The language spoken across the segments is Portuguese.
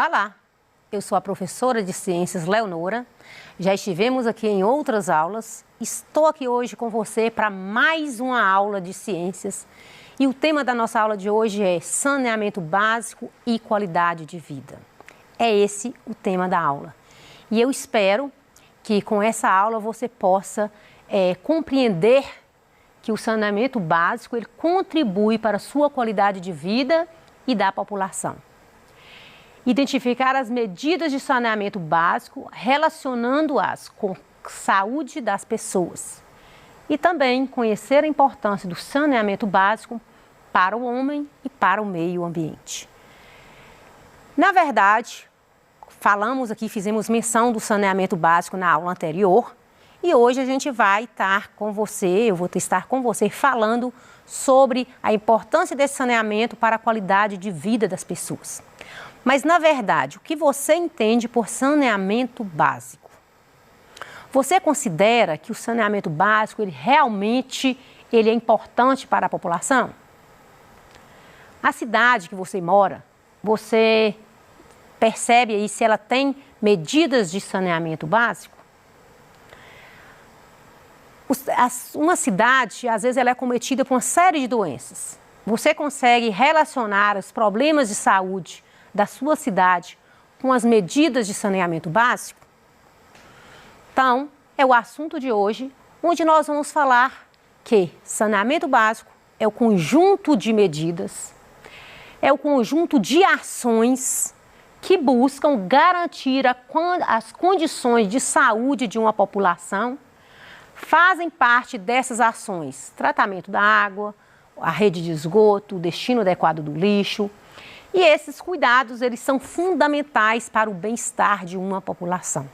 Olá, eu sou a professora de Ciências Leonora, já estivemos aqui em outras aulas, estou aqui hoje com você para mais uma aula de ciências e o tema da nossa aula de hoje é saneamento básico e qualidade de vida. É esse o tema da aula e eu espero que com essa aula você possa compreender que o saneamento básico ele contribui para a sua qualidade de vida e da população. Identificar as medidas de saneamento básico, relacionando-as com a saúde das pessoas. E também conhecer a importância do saneamento básico para o homem e para o meio ambiente. Na verdade, falamos aqui, fizemos menção do saneamento básico na aula anterior e hoje a gente vai estar com você, eu vou estar com você falando sobre a importância desse saneamento para a qualidade de vida das pessoas. Mas, na verdade, o que você entende por saneamento básico? Você considera que o saneamento básico, ele realmente é importante para a população? A cidade que você mora, você percebe aí se ela tem medidas de saneamento básico? Uma cidade, às vezes, ela é cometida por uma série de doenças. Você consegue relacionar os problemas de saúde da sua cidade com as medidas de saneamento básico? Então, é o assunto de hoje, onde nós vamos falar que saneamento básico é o conjunto de medidas, é o conjunto de ações que buscam garantir as condições de saúde de uma população. Fazem parte dessas ações tratamento da água, a rede de esgoto, o destino adequado do lixo. E esses cuidados, eles são fundamentais para o bem-estar de uma população.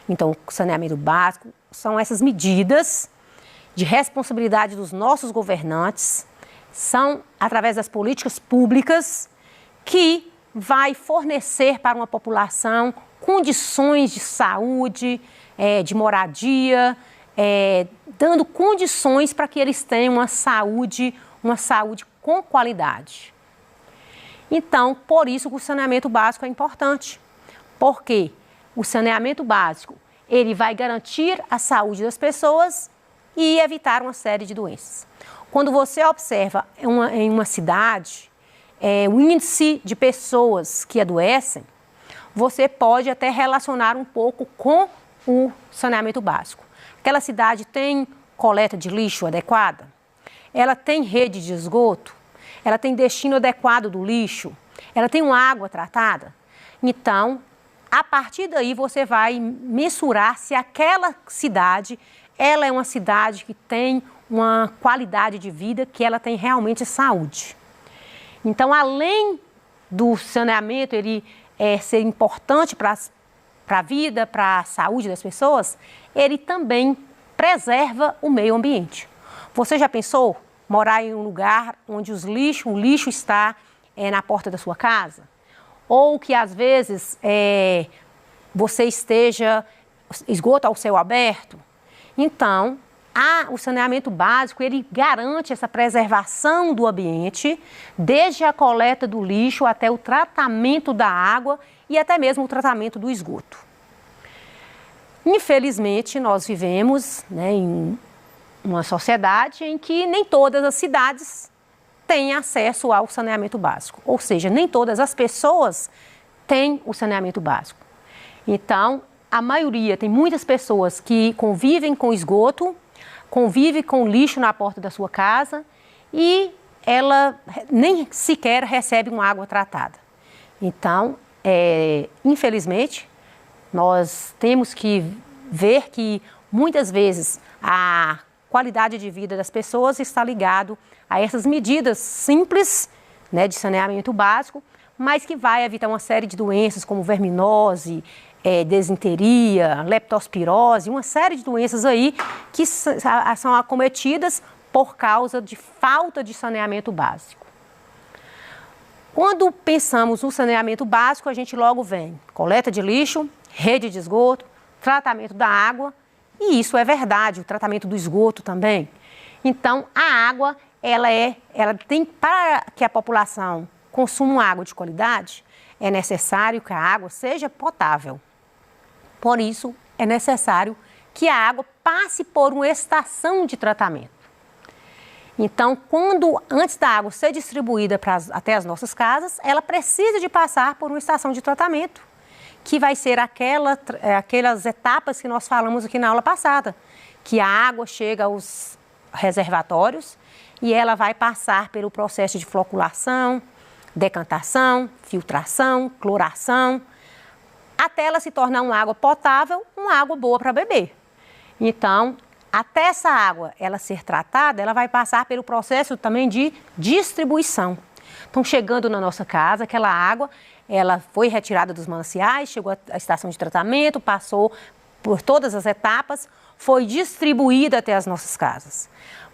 Então, o saneamento básico são essas medidas de responsabilidade dos nossos governantes, são através das políticas públicas que vai fornecer para uma população condições de saúde, de moradia, dando condições para que eles tenham uma saúde com qualidade. Então, por isso que o saneamento básico é importante, porque o saneamento básico, ele vai garantir a saúde das pessoas e evitar uma série de doenças. Quando você observa em uma cidade, o índice de pessoas que adoecem, você pode até relacionar um pouco com o saneamento básico. Aquela cidade tem coleta de lixo adequada? Ela tem rede de esgoto? Ela tem destino adequado do lixo? Ela tem uma água tratada? Então, a partir daí você vai mensurar se aquela cidade, ela é uma cidade que tem uma qualidade de vida, que ela tem realmente saúde. Então, além do saneamento ele ser importante para a vida, para a saúde das pessoas, ele também preserva o meio ambiente. Você já pensou morar em um lugar onde o lixo está na porta da sua casa? Ou que às vezes você esteja esgoto ao céu aberto? Então, o saneamento básico, ele garante essa preservação do ambiente, desde a coleta do lixo até o tratamento da água e até mesmo o tratamento do esgoto. Infelizmente, nós vivemos em uma sociedade em que nem todas as cidades têm acesso ao saneamento básico, ou seja, nem todas as pessoas têm o saneamento básico. Então, a maioria, tem muitas pessoas que convivem com esgoto, convivem com lixo na porta da sua casa e ela nem sequer recebe uma água tratada. Então, infelizmente, nós temos que ver que muitas vezes a qualidade de vida das pessoas está ligado a essas medidas simples, de saneamento básico, mas que vai evitar uma série de doenças como verminose, desinteria, leptospirose, uma série de doenças aí que são acometidas por causa de falta de saneamento básico. Quando pensamos no saneamento básico, a gente logo vem coleta de lixo, rede de esgoto, tratamento da água, e isso é verdade, o tratamento do esgoto também. Então, a água, ela tem, para que a população consuma água de qualidade, é necessário que a água seja potável. Por isso, é necessário que a água passe por uma estação de tratamento. Então, antes da água ser distribuída até as nossas casas, ela precisa de passar por uma estação de tratamento, que vai ser aquelas etapas que nós falamos aqui na aula passada, que a água chega aos reservatórios e ela vai passar pelo processo de floculação, decantação, filtração, cloração, até ela se tornar uma água potável, uma água boa para beber. Então, até essa água ela ser tratada, ela vai passar pelo processo também de distribuição. Então, chegando na nossa casa, aquela água, ela foi retirada dos mananciais, chegou à estação de tratamento, passou por todas as etapas, foi distribuída até as nossas casas.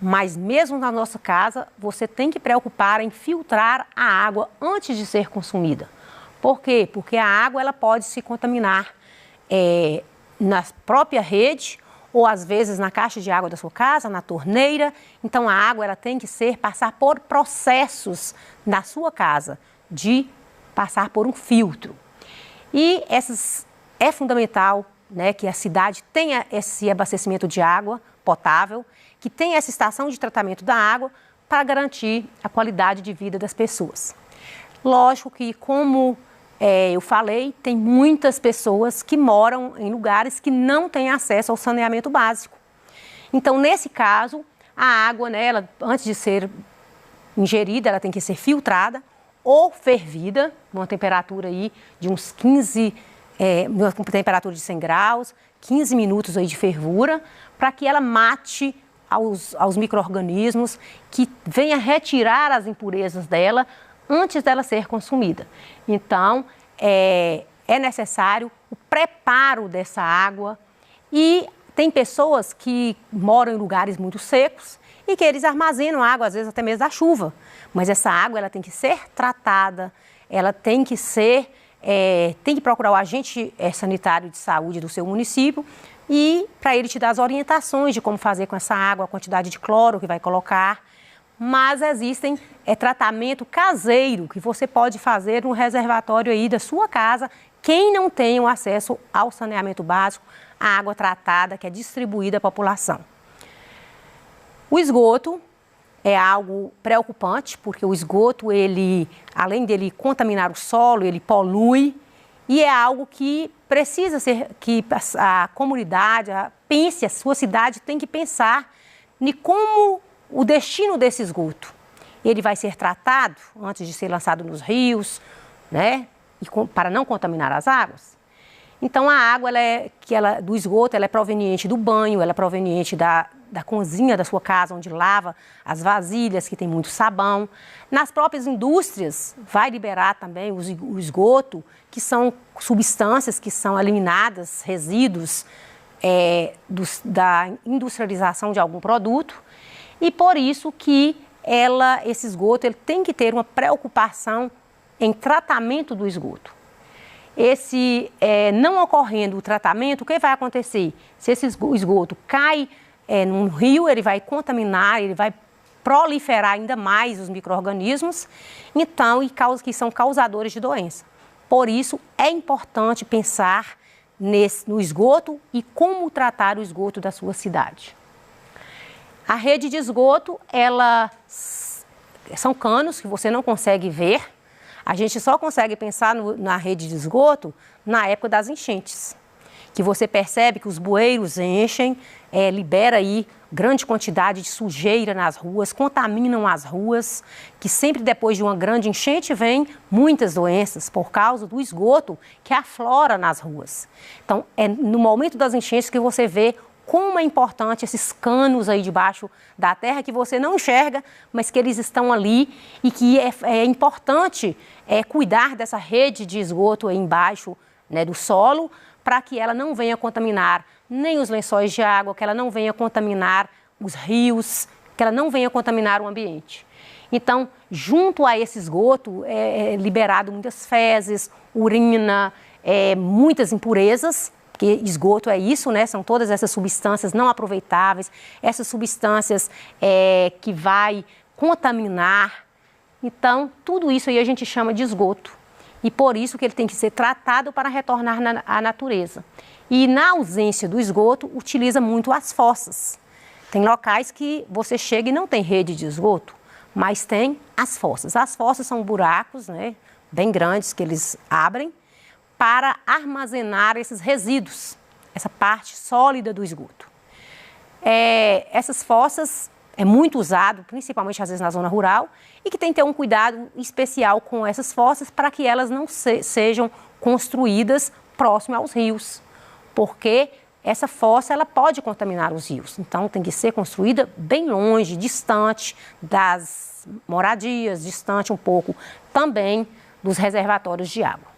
Mas mesmo na nossa casa, você tem que preocupar em filtrar a água antes de ser consumida. Por quê? Porque a água ela pode se contaminar na própria rede ou às vezes na caixa de água da sua casa, na torneira. Então a água ela tem que passar por processos na sua casa de passar por um filtro. E é fundamental, né, que a cidade tenha esse abastecimento de água potável, que tenha essa estação de tratamento da água para garantir a qualidade de vida das pessoas. Lógico que, como eu falei, tem muitas pessoas que moram em lugares que não têm acesso ao saneamento básico. Então, nesse caso, a água, né, antes de ser ingerida, ela tem que ser filtrada ou fervida, numa temperatura aí de uns 15, numa temperatura de 100 graus, 15 minutos aí de fervura, para que ela mate aos micro-organismos, que venha retirar as impurezas dela antes dela ser consumida. Então, é necessário o preparo dessa água e tem pessoas que moram em lugares muito secos e que eles armazenam água, às vezes até mesmo da chuva. Mas essa água ela tem que ser tratada, ela tem que tem que procurar o agente sanitário de saúde do seu município e para ele te dar as orientações de como fazer com essa água, a quantidade de cloro que vai colocar. Mas existem tratamento caseiro que você pode fazer no reservatório aí da sua casa, quem não tem o acesso ao saneamento básico, a água tratada que é distribuída à população. O esgoto é algo preocupante, porque o esgoto, além dele contaminar o solo, ele polui, e é algo que precisa que a comunidade pense, a sua cidade tem que pensar em como o destino desse esgoto. Ele vai ser tratado antes de ser lançado nos rios, né? Para não contaminar as águas. Então, a água do esgoto ela é proveniente do banho, ela é proveniente da cozinha da sua casa, onde lava as vasilhas, que tem muito sabão. Nas próprias indústrias, vai liberar também o esgoto, que são substâncias que são eliminadas, resíduos da industrialização de algum produto. E por isso que esse esgoto ele tem que ter uma preocupação em tratamento do esgoto. Não ocorrendo o tratamento, o que vai acontecer? Se esse esgoto cai num rio, ele vai contaminar, ele vai proliferar ainda mais os micro-organismos, então, que são causadores de doença. Por isso, é importante pensar no esgoto e como tratar o esgoto da sua cidade. A rede de esgoto, são canos que você não consegue ver. A gente só consegue pensar na rede de esgoto na época das enchentes, que você percebe que os bueiros enchem, libera aí grande quantidade de sujeira nas ruas, contaminam as ruas, que sempre depois de uma grande enchente vem muitas doenças por causa do esgoto que aflora nas ruas. Então, é no momento das enchentes que você vê como é importante esses canos aí debaixo da terra que você não enxerga, mas que eles estão ali e que é importante cuidar dessa rede de esgoto aí embaixo, né, do solo, para que ela não venha contaminar nem os lençóis de água, que ela não venha contaminar os rios, que ela não venha contaminar o ambiente. Então, junto a esse esgoto, é liberado muitas fezes, urina, muitas impurezas, porque esgoto é isso, né? São todas essas substâncias não aproveitáveis, essas substâncias que vai contaminar. Então, tudo isso aí a gente chama de esgoto. e por isso que ele tem que ser tratado para retornar à natureza. E na ausência do esgoto, utiliza muito as fossas. Tem locais que você chega e não tem rede de esgoto, mas tem as fossas. As fossas são buracos, né, bem grandes que eles abrem para armazenar esses resíduos, essa parte sólida do esgoto. Essas fossas é muito usado, principalmente às vezes na zona rural, e que tem que ter um cuidado especial com essas fossas para que elas não sejam construídas próximo aos rios, porque essa fossa ela pode contaminar os rios. Então tem que ser construída bem longe, distante das moradias, distante um pouco também dos reservatórios de água.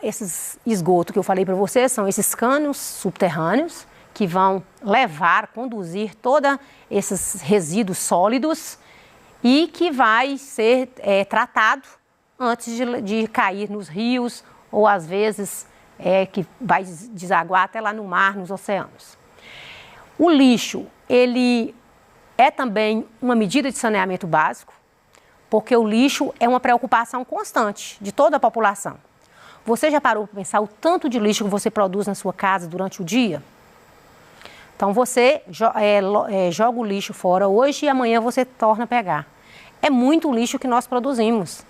Esses esgotos que eu falei para vocês são esses cânions subterrâneos que vão conduzir todos esses resíduos sólidos e que vai ser tratado antes de cair nos rios ou às vezes que vai desaguar até lá no mar, nos oceanos. O lixo, ele é também uma medida de saneamento básico, porque o lixo é uma preocupação constante de toda a população. Você já parou para pensar o tanto de lixo que você produz na sua casa durante o dia? Então você joga o lixo fora hoje e amanhã você torna a pegar. É muito lixo que nós produzimos.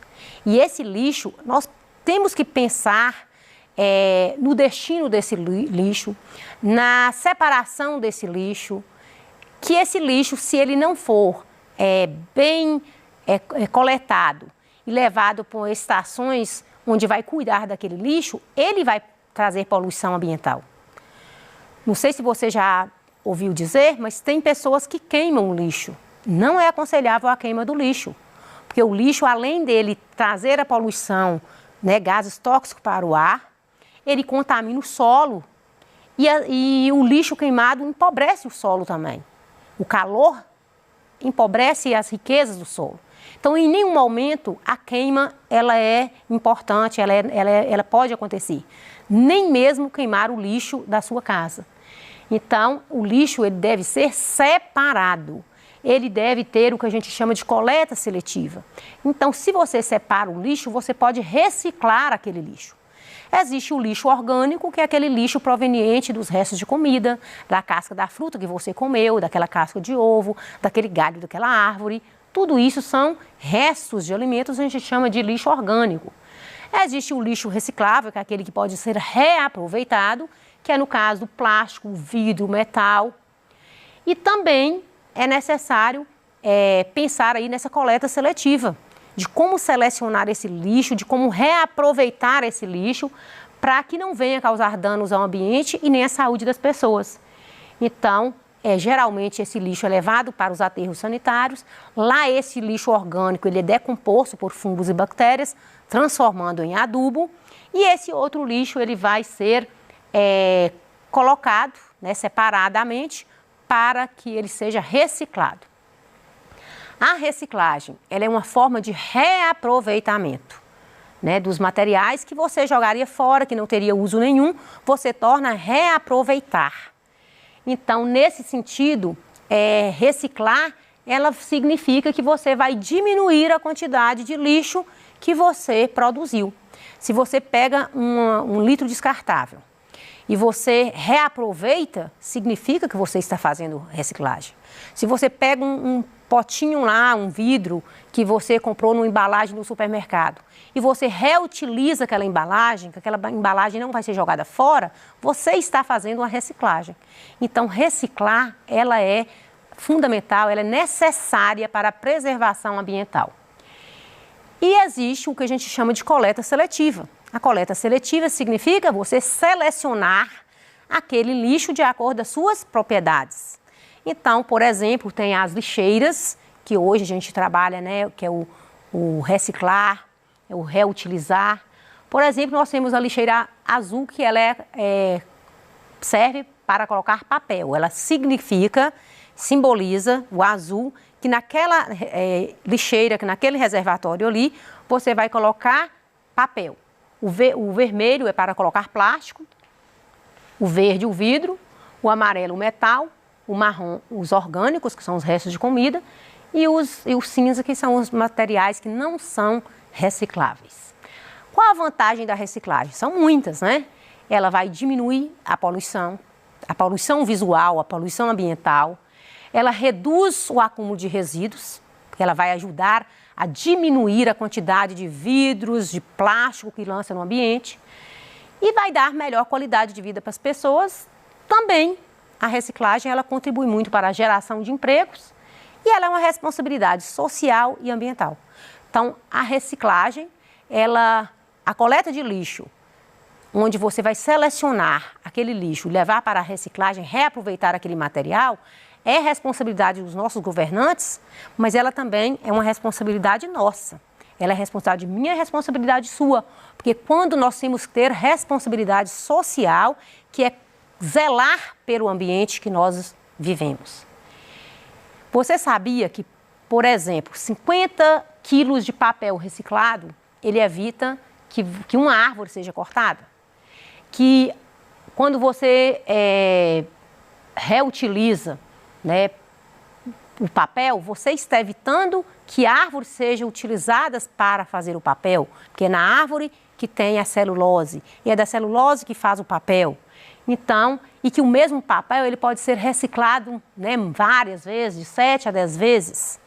E esse lixo, nós temos que pensar no destino desse lixo, na separação desse lixo, que esse lixo, se ele não for bem coletado e levado por estações onde vai cuidar daquele lixo, ele vai trazer poluição ambiental. Não sei se você já ouviu dizer, mas tem pessoas que queimam o lixo. Não é aconselhável a queima do lixo, porque o lixo, além dele trazer a poluição, né, gases tóxicos para o ar, ele contamina o solo e o lixo queimado empobrece o solo também. O calor empobrece as riquezas do solo. Então, em nenhum momento, a queima ela é importante, ela pode acontecer. Nem mesmo queimar o lixo da sua casa. Então, o lixo ele deve ser separado. Ele deve ter o que a gente chama de coleta seletiva. Então, se você separa o lixo, você pode reciclar aquele lixo. Existe o lixo orgânico, que é aquele lixo proveniente dos restos de comida, da casca da fruta que você comeu, daquela casca de ovo, daquele galho daquela árvore. Tudo isso são restos de alimentos, a gente chama de lixo orgânico. Existe o lixo reciclável, que é aquele que pode ser reaproveitado, que é no caso do plástico, vidro, metal. E também é necessário pensar aí nessa coleta seletiva, de como selecionar esse lixo, de como reaproveitar esse lixo para que não venha causar danos ao ambiente e nem à saúde das pessoas. Então, geralmente esse lixo é levado para os aterros sanitários. Lá esse lixo orgânico ele é decomposto por fungos e bactérias, transformando em adubo. E esse outro lixo ele vai ser colocado, né, separadamente para que ele seja reciclado. A reciclagem ela é uma forma de reaproveitamento, né, dos materiais que você jogaria fora, que não teria uso nenhum, você torna a reaproveitar. Então, nesse sentido, reciclar, ela significa que você vai diminuir a quantidade de lixo que você produziu. Se você pega um litro descartável e você reaproveita, significa que você está fazendo reciclagem. Se você pega um potinho lá, um vidro que você comprou numa embalagem no supermercado e você reutiliza aquela embalagem, que aquela embalagem não vai ser jogada fora, você está fazendo uma reciclagem. Então, reciclar, ela é fundamental, ela é necessária para a preservação ambiental. E existe o que a gente chama de coleta seletiva. A coleta seletiva significa você selecionar aquele lixo de acordo com as suas propriedades. Então, por exemplo, tem as lixeiras, que hoje a gente trabalha, né, que é o reciclar, o reutilizar. Por exemplo, nós temos a lixeira azul, que ela serve para colocar papel. Ela simboliza o azul, que naquela lixeira, que naquele reservatório ali, você vai colocar papel. O vermelho é para colocar plástico, o verde o vidro, o amarelo o metal, o marrom os orgânicos, que são os restos de comida, e o cinza, que são os materiais que não são recicláveis. Qual a vantagem da reciclagem? São muitas, né? Ela vai diminuir a poluição visual, a poluição ambiental. Ela reduz o acúmulo de resíduos, porque ela vai ajudar a diminuir a quantidade de vidros, de plástico que lança no ambiente e vai dar melhor qualidade de vida para as pessoas. Também a reciclagem ela contribui muito para a geração de empregos e ela é uma responsabilidade social e ambiental. Então, a reciclagem, a coleta de lixo, onde você vai selecionar aquele lixo, levar para a reciclagem, reaproveitar aquele material, é responsabilidade dos nossos governantes, mas ela também é uma responsabilidade nossa. Ela é responsabilidade minha, é responsabilidade sua, porque quando nós temos que ter responsabilidade social, que é zelar pelo ambiente que nós vivemos. Você sabia que, por exemplo, 50 quilos de papel reciclado, ele evita que uma árvore seja cortada? Que quando você reutiliza, né, o papel, você está evitando que árvores sejam utilizadas para fazer o papel, porque é na árvore que tem a celulose, e é da celulose que faz o papel. Então, e que o mesmo papel ele pode ser reciclado, né, várias vezes, de 7 a 10 vezes.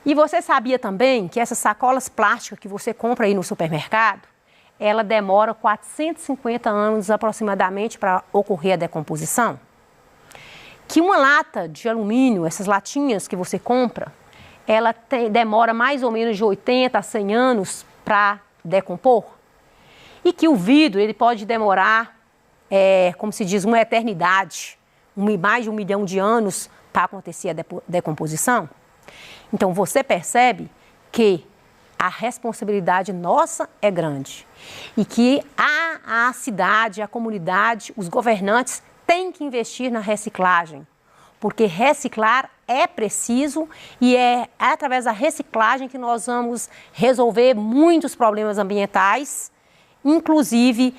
E você sabia também que essas sacolas plásticas que você compra aí no supermercado, ela demora 450 anos aproximadamente para ocorrer a decomposição? Que uma lata de alumínio, essas latinhas que você compra, ela demora mais ou menos de 80 a 100 anos para decompor? E que o vidro ele pode demorar, como se diz, uma eternidade, mais de 1 milhão de anos para acontecer a decomposição? Então você percebe que a responsabilidade nossa é grande e que a cidade, a comunidade, os governantes têm que investir na reciclagem, porque reciclar é preciso e é através da reciclagem que nós vamos resolver muitos problemas ambientais, inclusive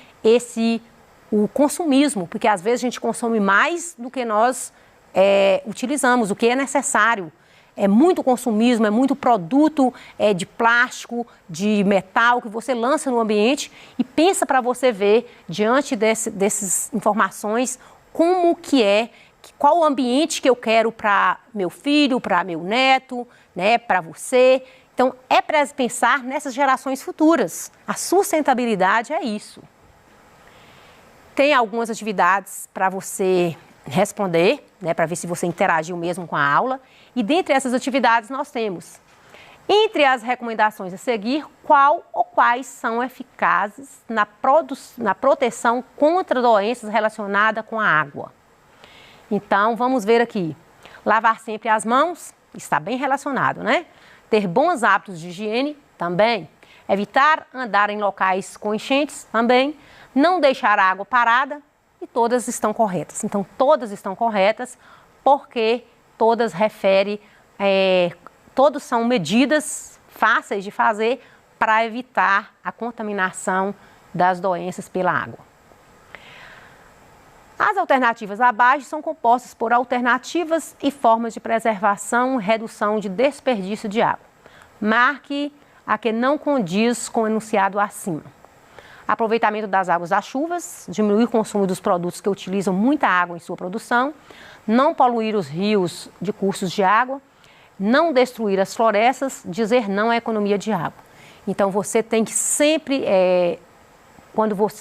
o consumismo, porque às vezes a gente consome mais do que nós utilizamos, o que é necessário. É muito consumismo, é muito produto de plástico, de metal que você lança no ambiente e pensa para você ver, diante dessas informações, como que qual o ambiente que eu quero para meu filho, para meu neto, né, para você. Então, é para pensar nessas gerações futuras. A sustentabilidade é isso. Tem algumas atividades para você responder, né, para ver se você interagiu mesmo com a aula. E dentre essas atividades nós temos, entre as recomendações a seguir, qual ou quais são eficazes na proteção contra doenças relacionadas com a água. Então, vamos ver aqui. Lavar sempre as mãos, está bem relacionado, né? Ter bons hábitos de higiene, também. Evitar andar em locais com enchentes, também. Não deixar a água parada, e todas estão corretas. Então, todas estão corretas porque todas todas são medidas fáceis de fazer para evitar a contaminação das doenças pela água. As alternativas abaixo são compostas por alternativas e formas de preservação e redução de desperdício de água. Marque a que não condiz com o enunciado acima. Aproveitamento das águas das chuvas, diminuir o consumo dos produtos que utilizam muita água em sua produção, não poluir os rios de cursos de água, não destruir as florestas, dizer não à economia de água. Então você tem que sempre,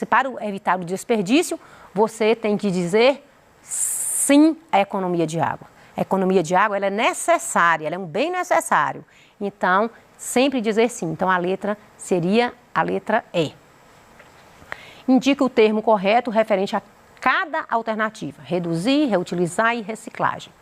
para evitar o desperdício, você tem que dizer sim à economia de água. A economia de água ela é necessária, ela é um bem necessário. Então, sempre dizer sim. Então a letra seria a letra E. Indica o termo correto referente a cada alternativa: reduzir, reutilizar e reciclagem.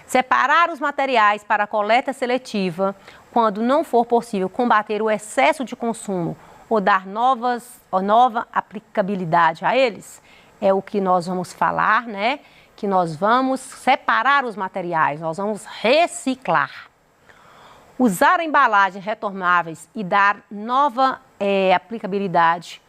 Separar os materiais para coleta seletiva quando não for possível combater o excesso de consumo ou dar nova aplicabilidade a eles, é o que nós vamos falar, né? Que nós vamos separar os materiais, nós vamos reciclar. Usar embalagens retornáveis e dar nova aplicabilidade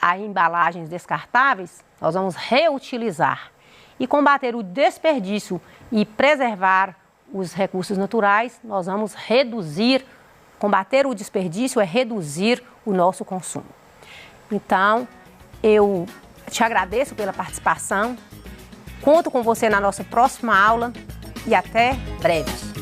a embalagens descartáveis, nós vamos reutilizar. E combater o desperdício e preservar os recursos naturais, nós vamos reduzir Combater o desperdício é reduzir o nosso consumo. Então, eu te agradeço pela participação, conto com você na nossa próxima aula e até breve.